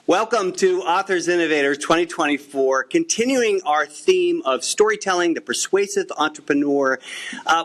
Welcome to Authors Innovators 2024, continuing our theme of storytelling, the persuasive entrepreneur.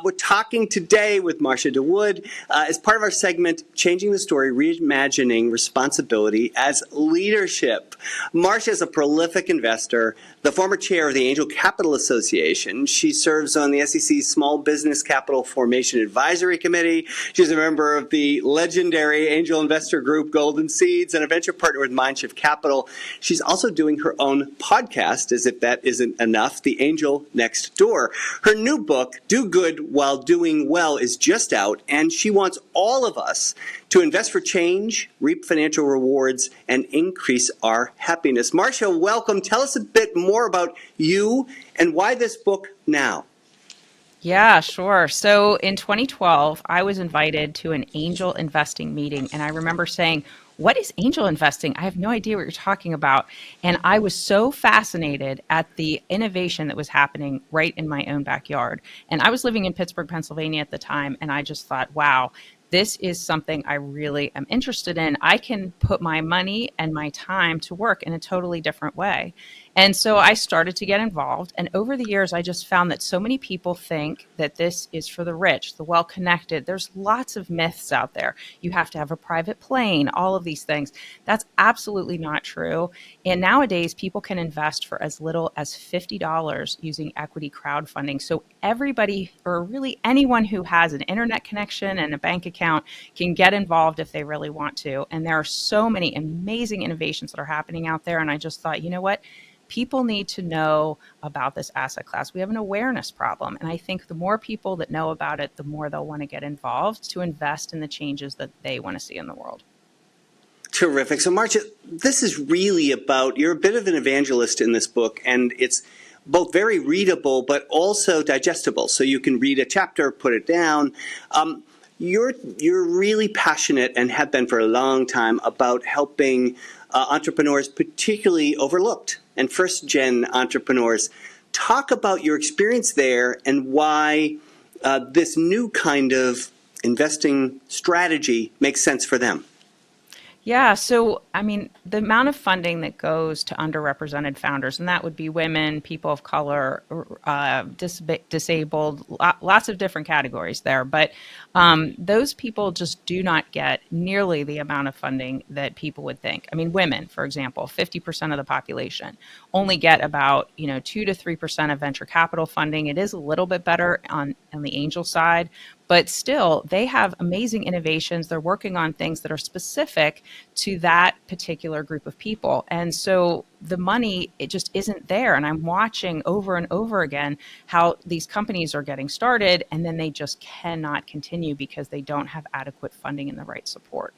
We're talking today with Marcia Dawood as part of our segment, Changing the Story, Reimagining Responsibility as Leadership. Marcia is a prolific investor, the former chair of the Angel Capital Association. She serves on the SEC's Small Business Capital Formation Advisory Committee. She's a member of the legendary angel investor group Golden Seeds and a venture partner with Mindshift Capital. She's also doing her own podcast, as if that isn't enough, The Angel Next Door. Her new book, Do Good While Doing Well, is just out, and she wants all of us to invest for change, reap financial rewards, and increase our happiness. Marcia, welcome. Tell us a bit more about you and why this book now. Yeah, sure. So in 2012, I was invited to an angel investing meeting, and I remember saying, "What is angel investing? I have no idea what you're talking about." And I was so fascinated at the innovation that was happening right in my own backyard. And I was living in Pittsburgh, Pennsylvania at the time, and I just thought, wow, this is something I really am interested in. I can put my money and my time to work in a totally different way. And so I started to get involved. And over the years, I just found that so many people think that this is for the rich, the well-connected. There's lots of myths out there. You have to have a private plane, all of these things. That's absolutely not true. And nowadays, people can invest for as little as $50 using equity crowdfunding. So everybody, or really anyone who has an internet connection and a bank account, can get involved if they really want to. And there are so many amazing innovations that are happening out there. And I just thought, you know what? People need to know about this asset class. We have an awareness problem. And I think the more people that know about it, the more they'll want to get involved to invest in the changes that they want to see in the world. Terrific. So, Marcia, this is really about, you're a bit of an evangelist in this book, and it's both very readable but also digestible. So you can read a chapter, put it down. You're really passionate and have been for a long time about helping entrepreneurs, particularly overlooked and first-gen entrepreneurs. Talk about your experience there and why this new kind of investing strategy makes sense for them. Yeah, so I mean, the amount of funding that goes to underrepresented founders, and that would be women, people of color, disabled, lots of different categories there. But those people just do not get nearly the amount of funding that people would think. I mean, women, for example, 50% of the population only get about 2 to 3% of venture capital funding. It is a little bit better on the angel side. But still, they have amazing innovations. They're working on things that are specific to that particular group of people. And so the money, it just isn't there. And I'm watching over and over again how these companies are getting started and then they just cannot continue because they don't have adequate funding and the right support.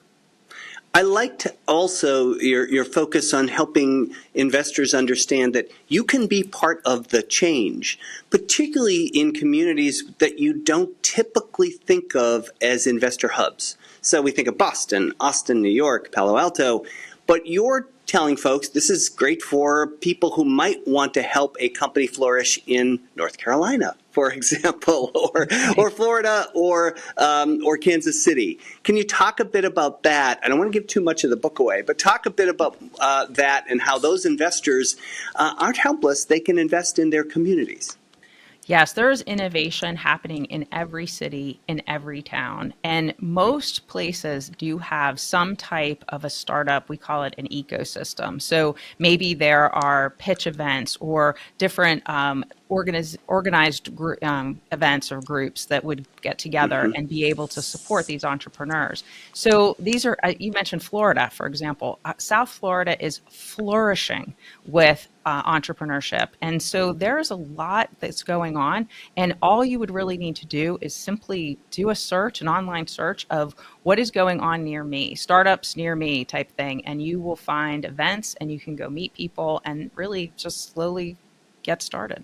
I liked also your focus on helping investors understand that you can be part of the change, particularly in communities that you don't typically think of as investor hubs. So we think of Boston, Austin, New York, Palo Alto, but you're telling folks this is great for people who might want to help a company flourish in North Carolina, for example, or Florida, or Kansas City. Can you talk a bit about that? I don't want to give too much of the book away, but talk a bit about that and how those investors aren't helpless. They can invest in their communities. Yes, there is innovation happening in every city, in every town. And most places do have some type of a startup. We call it an ecosystem. So maybe there are pitch events or different organized events or groups that would get together and be able to support these entrepreneurs. So these are, you mentioned Florida, for example. South Florida is flourishing with entrepreneurship. And so there's a lot that's going on. And all you would really need to do is simply do a search, an online search of what is going on near me, startups near me type thing. And you will find events and you can go meet people and really just slowly get started.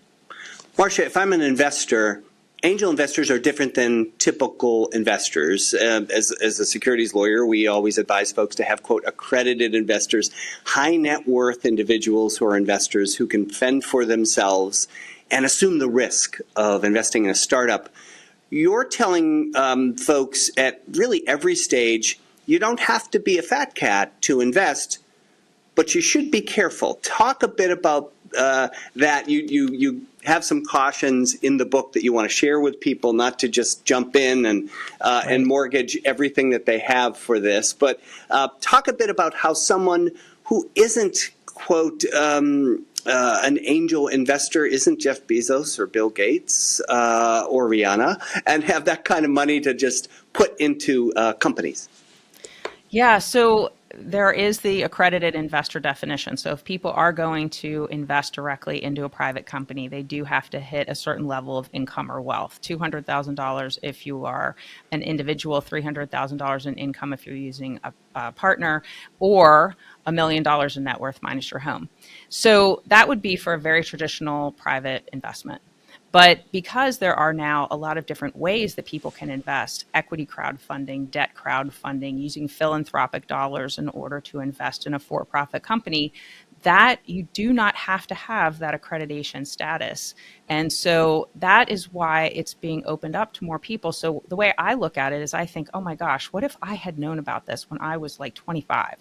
Marcia, if I'm an investor, angel investors are different than typical investors. As a securities lawyer, we always advise folks to have, quote, accredited investors, high net worth individuals who are investors who can fend for themselves and assume the risk of investing in a startup. You're telling folks at really every stage, you don't have to be a fat cat to invest, but you should be careful. Talk a bit about that. You have some cautions in the book that you want to share with people, not to just jump in and mortgage everything that they have for this. But talk a bit about how someone who isn't, quote, an angel investor, isn't Jeff Bezos or Bill Gates or Rihanna, and have that kind of money to just put into companies. Yeah, so there is the accredited investor definition. So if people are going to invest directly into a private company, they do have to hit a certain level of income or wealth. $200,000 if you are an individual, $300,000 in income if you're using a partner, or $1 million in net worth minus your home. So that would be for a very traditional private investment. But because there are now a lot of different ways that people can invest, equity crowdfunding, debt crowdfunding, using philanthropic dollars in order to invest in a for-profit company, that you do not have to have that accreditation status. And so that is why it's being opened up to more people. So the way I look at it is I think, oh my gosh, what if I had known about this when I was like 25,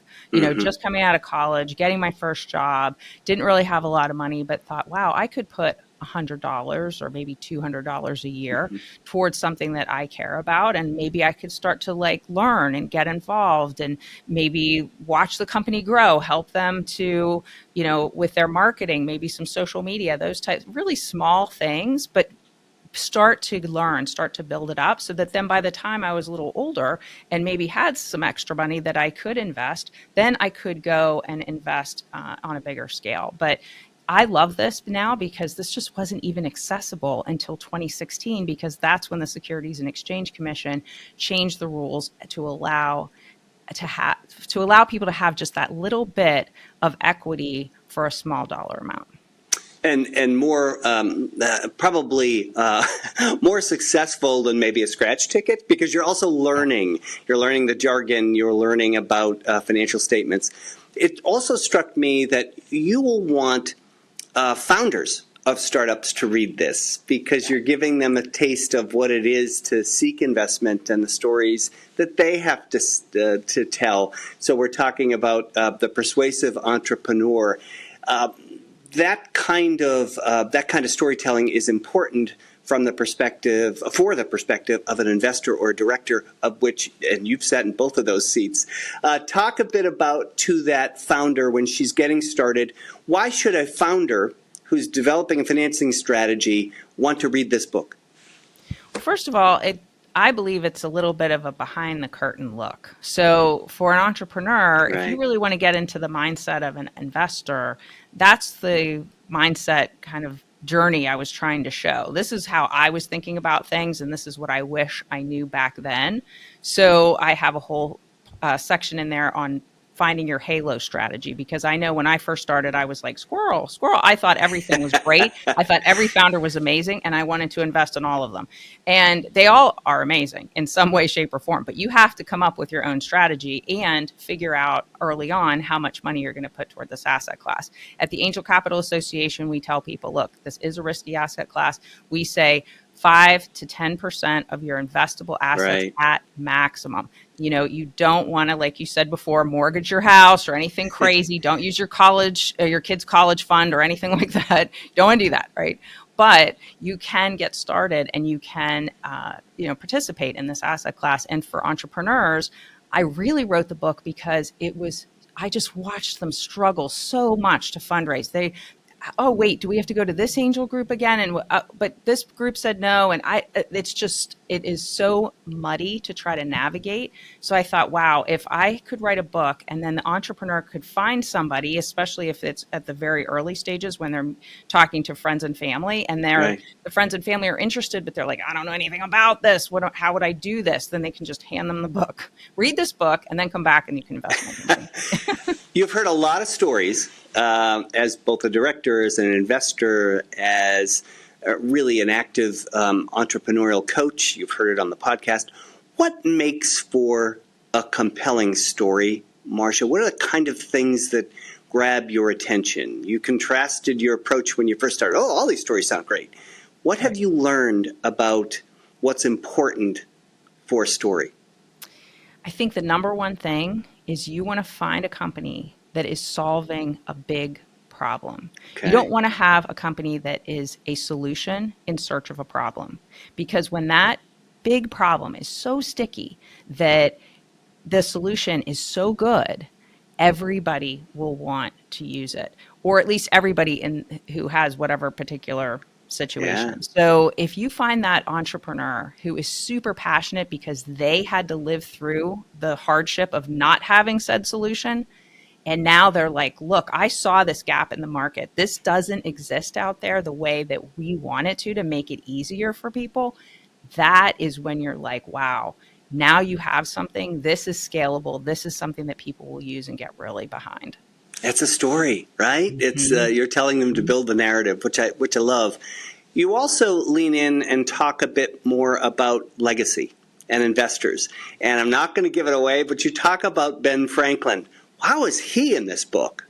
just coming out of college, getting my first job, didn't really have a lot of money, but thought, wow, I could put $100 or maybe $200 a year towards something that I care about. And maybe I could start to learn and get involved and maybe watch the company grow, help them to, with their marketing, maybe some social media, those types, really small things, but start to learn, start to build it up so that then by the time I was a little older and maybe had some extra money that I could invest, then I could go and invest on a bigger scale. But I love this now because this just wasn't even accessible until 2016, because that's when the Securities and Exchange Commission changed the rules to allow people to have just that little bit of equity for a small dollar amount. And more probably more successful than maybe a scratch ticket, because you're also learning. You're learning the jargon. You're learning about financial statements. It also struck me that you will want founders of startups to read this, because you're giving them a taste of what it is to seek investment and the stories that they have to tell. So we're talking about the persuasive entrepreneur. That kind of storytelling is important for the perspective of an investor or a director, of which, and you've sat in both of those seats. Talk a bit about, to that founder when she's getting started, why should a founder who's developing a financing strategy want to read this book? Well, first of all, I believe it's a little bit of a behind the curtain look. So for an entrepreneur, if you really want to get into the mindset of an investor, that's the mindset kind of journey I was trying to show. This is how I was thinking about things, and this is what I wish I knew back then. So I have a whole section in there on finding your halo strategy, because I know when I first started, I was like, squirrel. I thought everything was great. I thought every founder was amazing, and I wanted to invest in all of them. And they all are amazing in some way, shape, or form. But you have to come up with your own strategy and figure out early on how much money you're going to put toward this asset class. At the Angel Capital Association, we tell people, look, this is a risky asset class. We say 5 to 10% of your investable assets at maximum. You don't want to, like you said before, mortgage your house or anything crazy. Don't use your kids' college fund or anything like that. Don't want to do that, right? But you can get started and you can, participate in this asset class. And for entrepreneurs, I really wrote the book because I just watched them struggle so much to fundraise. Oh wait, do we have to go to this angel group again? And but this group said no, and it is so muddy to try to navigate. So I thought, wow, if I could write a book and then the entrepreneur could find somebody, especially if it's at the very early stages when they're talking to friends and family, and the friends and family are interested, but they're like, I don't know anything about this. How would I do this? Then they can just hand them the book, read this book, and then come back and you can invest in it. You've heard a lot of stories as both a director, as an investor, as really an active entrepreneurial coach. You've heard it on the podcast. What makes for a compelling story, Marcia? What are the kind of things that grab your attention? You contrasted your approach when you first started. Oh, all these stories sound great. What have you learned about what's important for a story? I think the number one thing is you want to find a company that is solving a big problem. You don't Okay. want to have a company that is a solution in search of a problem, because when that big problem is so sticky that the solution is so good, everybody will want to use it, or at least everybody in who has whatever particular Yeah. situation. So if you find that entrepreneur who is super passionate because they had to live through the hardship of not having said solution, and now they're like, look, I saw this gap in the market. This doesn't exist out there the way that we want it to make it easier for people. That is when you're like, wow, now you have something. This is scalable. This is something that people will use and get really behind. It's a story, right? It's Mhm. you're telling them to build the narrative, which I love. You also lean in and talk a bit more about legacy and investors. And I'm not going to give it away, but you talk about Ben Franklin. How is he in this book?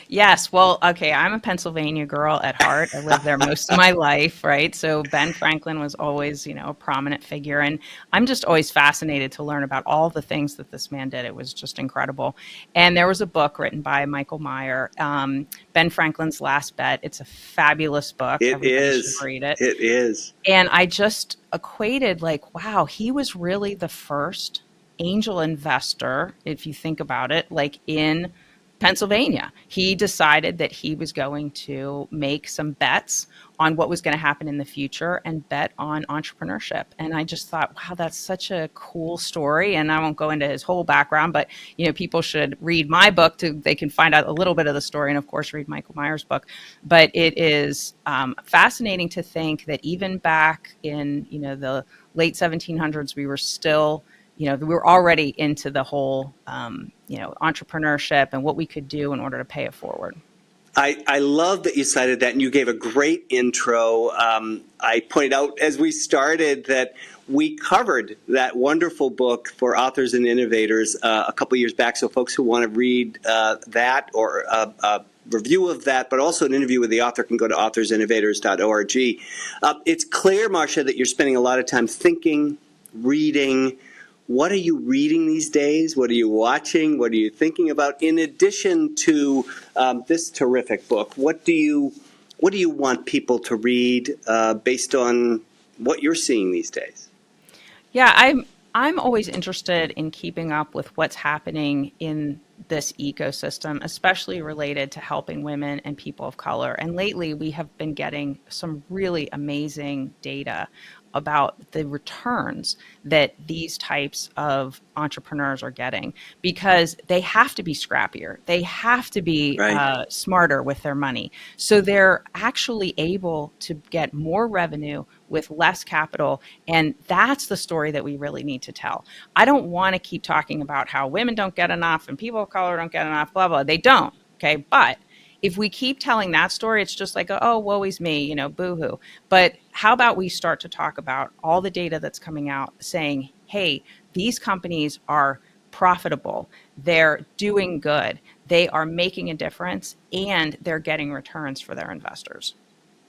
Yes. Well, okay. I'm a Pennsylvania girl at heart. I lived there most of my life, right? So Ben Franklin was always, a prominent figure. And I'm just always fascinated to learn about all the things that this man did. It was just incredible. And there was a book written by Michael Meyer, Ben Franklin's Last Bet. It's a fabulous book. It Everybody should is. read it. It is. And I just equated like, wow, he was really the first angel investor, if you think about it, like in Pennsylvania. He decided that he was going to make some bets on what was going to happen in the future and bet on entrepreneurship. And I just thought, wow, that's such a cool story. And I won't go into his whole background, but people should read my book they can find out a little bit of the story, and of course read Michael Meyer's book. But it is fascinating to think that even back in the late 1700s, we were still we were already into the whole, entrepreneurship and what we could do in order to pay it forward. I love that you cited that, and you gave a great intro. I pointed out as we started that we covered that wonderful book for authors and innovators a couple years back. So folks who want to read that or a review of that, but also an interview with the author, can go to authorsinnovators.org. It's clear, Marcia, that you're spending a lot of time thinking, reading. What are you reading these days? What are you watching? What are you thinking about? In addition to this terrific book, what do you want people to read based on what you're seeing these days? Yeah, I'm always interested in keeping up with what's happening in this ecosystem, especially related to helping women and people of color. And lately, we have been getting some really amazing data about the returns that these types of entrepreneurs are getting, because they have to be scrappier. They have to be Right. smarter with their money. So they're actually able to get more revenue with less capital. And that's the story that we really need to tell. I don't want to keep talking about how women don't get enough and people of color don't get enough, blah, blah. They don't. Okay. But if we keep telling that story, it's just like, oh, woe is me, boo-hoo. But how about we start to talk about all the data that's coming out saying, hey, these companies are profitable, they're doing good, they are making a difference, and they're getting returns for their investors.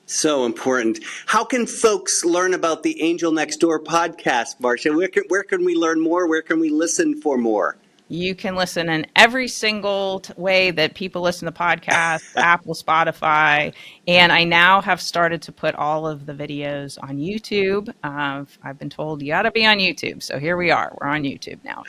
So important. How can folks learn about the Angel Next Door podcast, Marcia? Where can we learn more? Where can we listen for more? You can listen in every single way that people listen to podcasts, Apple, Spotify. And I now have started to put all of the videos on YouTube. I've been told you got to be on YouTube. So here we are. We're on YouTube now.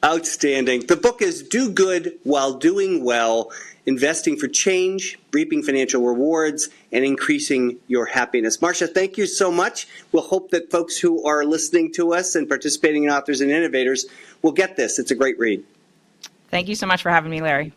Outstanding. The book is Do Good While Doing Well, Investing for Change, Reaping Financial Rewards, and Increasing Your Happiness. Marcia, thank you so much. We'll hope that folks who are listening to us and participating in Authors and Innovators will get this. It's a great read. Thank you so much for having me, Larry.